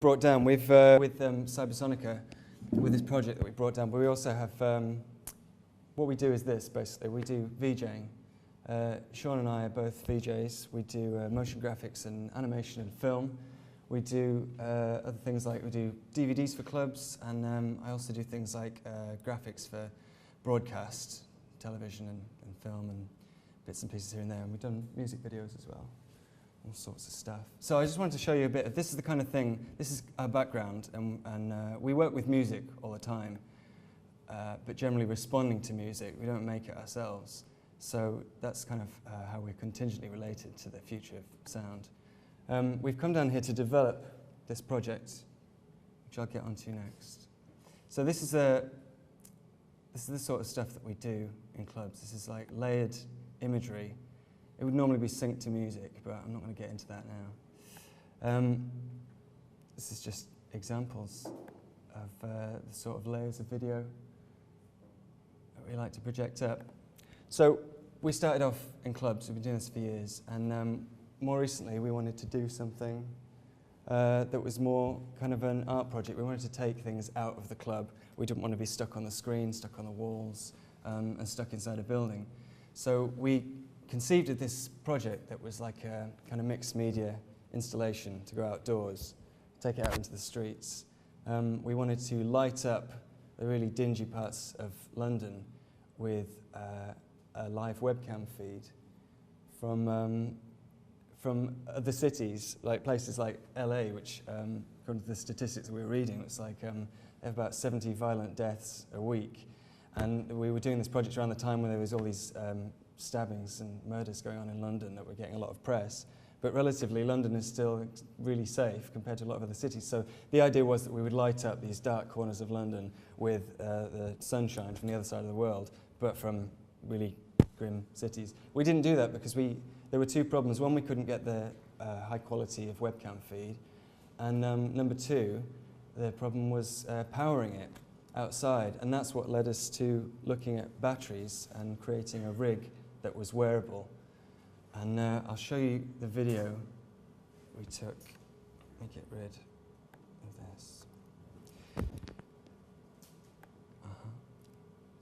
brought down. We've with Cybersonica, with this project that we brought down, but we also have what we do is this basically. We do VJing. Shaun and I are both VJs. We do motion graphics and animation and film. We do other things like we do DVDs for clubs, and I also do things like graphics for broadcast, television and film and bits and pieces here and there. And we've done music videos as well, all sorts of stuff. So I just wanted to show you a bit of, this is the kind of thing, this is our background, and we work with music all the time, but generally responding to music. We don't make it ourselves. So that's kind of how we're contingently related to the future of sound. We've come down here to develop this project, which I'll get onto next. So this is the sort of stuff that we do in clubs. This is like layered imagery. It would normally be synced to music, but I'm not going to get into that now. This is just examples of the sort of layers of video that we like to project up. So we started off in clubs. We've been doing this for years, and more recently we wanted to do something that was more kind of an art project. We wanted to take things out of the club. We didn't want to be stuck on the screen, stuck on the walls, and stuck inside a building. So we conceived of this project that was like a kind of mixed media installation to go outdoors, take it out into the streets. We wanted to light up the really dingy parts of London with a live webcam feed from other cities, like places like LA, which, according to the statistics we were reading, it's like they have about 70 violent deaths a week. And we were doing this project around the time when there was all these stabbings and murders going on in London that were getting a lot of press. But relatively, London is still really safe compared to a lot of other cities. So the idea was that we would light up these dark corners of London with the sunshine from the other side of the world, but from really grim cities. We didn't do that because there were two problems. One, we couldn't get the high quality of webcam feed. And number two, the problem was powering it outside. And that's what led us to looking at batteries and creating a rig that was wearable. And I'll show you the video we took. Let me get rid of this.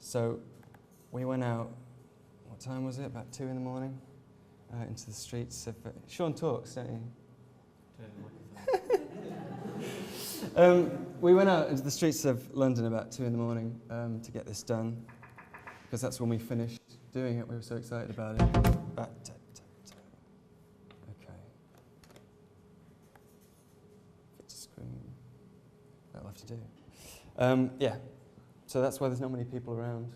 So we went out, what time was it? About 2 in the morning? Into the streets of... Shaun talks, don't you? We went out into the streets of London about 2 in the morning to get this done, because that's when we finished doing it. We were so excited about it. Okay. Fit to screen. That'll have to do. Yeah. So that's why there's not many people around.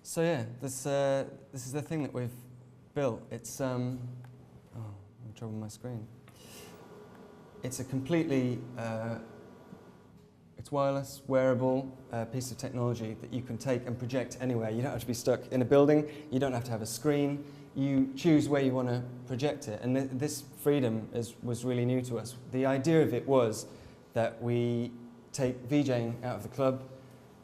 So yeah, this is the thing that we've built. It's oh, I'm in trouble with my screen. It's a completely it's wireless, wearable piece of technology that you can take and project anywhere. You don't have to be stuck in a building. You don't have to have a screen. You choose where you want to project it, and this freedom was really new to us. The idea of it was that we take VJing out of the club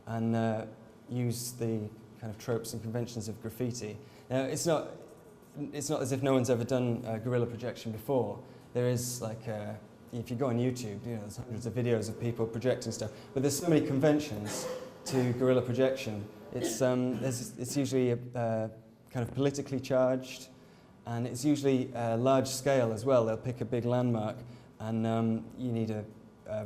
and use the kind of tropes and conventions of graffiti. Now, it's not as if no one's ever done guerrilla projection before. There is like, if you go on YouTube, you know, there's hundreds of videos of people projecting stuff. But there's so many conventions to guerrilla projection. It's usually kind of politically charged, and it's usually large scale as well. They'll pick a big landmark, and you need a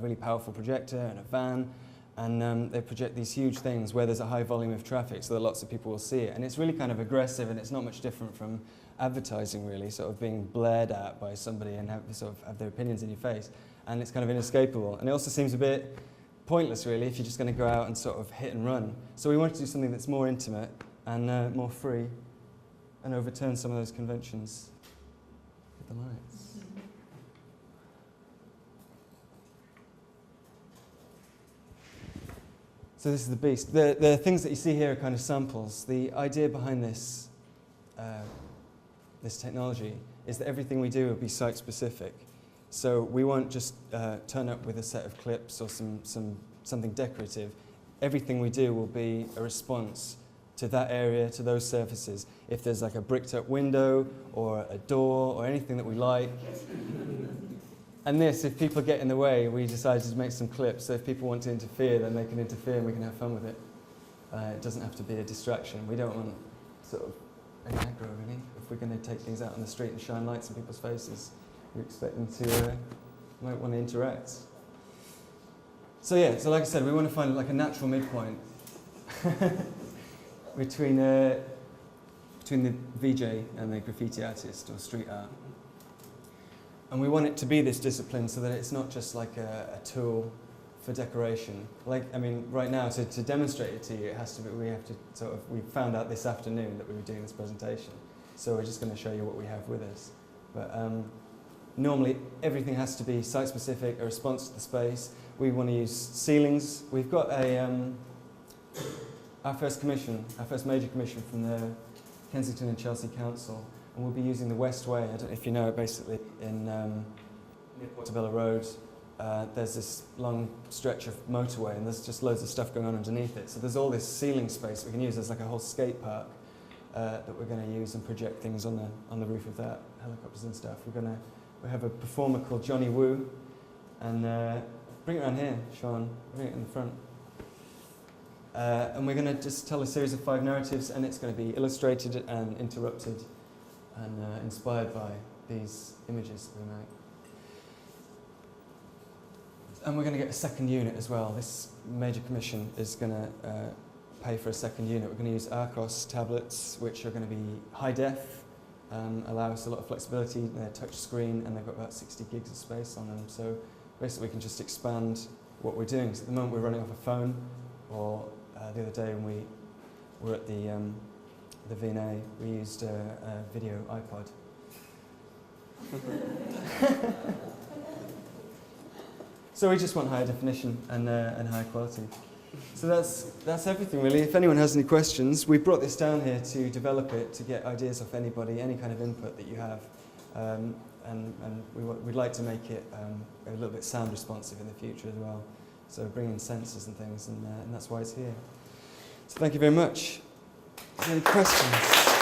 really powerful projector and a van. And they project these huge things where there's a high volume of traffic so that lots of people will see it. And it's really kind of aggressive, and it's not much different from advertising, really, sort of being blared at by somebody and have their opinions in your face, and it's kind of inescapable. And it also seems a bit pointless, really, if you're just going to go out and sort of hit and run. So we wanted to do something that's more intimate and more free, and overturn some of those conventions with the lights. So this is the beast. The things that you see here are kind of samples. The idea behind this this technology is that everything we do will be site-specific. So we won't just turn up with a set of clips or something decorative. Everything we do will be a response to that area, to those surfaces. If there's like a bricked up window or a door or anything that we like. And this, if people get in the way, we decided to make some clips. So if people want to interfere, then they can interfere and we can have fun with it. It doesn't have to be a distraction. We don't want sort of an aggro, really. If we're going to take things out on the street and shine lights in people's faces, we expect them to might want to interact. So yeah, so like I said, we want to find like a natural midpoint between the VJ and the graffiti artist or street art. And we want it to be this discipline so that it's not just like a tool for decoration. Like, I mean, right now, to demonstrate it to you, it has to be, we found out this afternoon that we were doing this presentation. So we're just going to show you what we have with us. But normally, everything has to be site-specific, a response to the space. We want to use ceilings. We've got our first major commission from the Kensington and Chelsea Council. And we'll be using the West Way. I don't know if you know it, basically, in near Portobello Road. There's this long stretch of motorway, and there's just loads of stuff going on underneath it. So there's all this ceiling space we can use. There's like a whole skate park that we're going to use and project things on the roof of that, helicopters and stuff. We have a performer called Johnny Woo, and bring it around here, Shaun. Bring it in the front. And we're going to just tell a series of 5 narratives, and it's going to be illustrated and interrupted and inspired by these images that we make. And we're going to get a second unit as well. This major commission is going to pay for a second unit. We're going to use Arcos tablets, which are going to be high def, allow us a lot of flexibility. They're touch screen, and they've got about 60 gigs of space on them. So basically we can just expand what we're doing. So at the moment we're running off a phone, or the other day when we were at the V&A, we used a video iPod. So we just want higher definition and higher quality. So that's everything, really. If anyone has any questions, we brought this down here to develop it, to get ideas off anybody, any kind of input that you have. And we'd like to make it a little bit sound responsive in the future as well. So bring in sensors and things, and that's why it's here. So thank you very much. Any questions?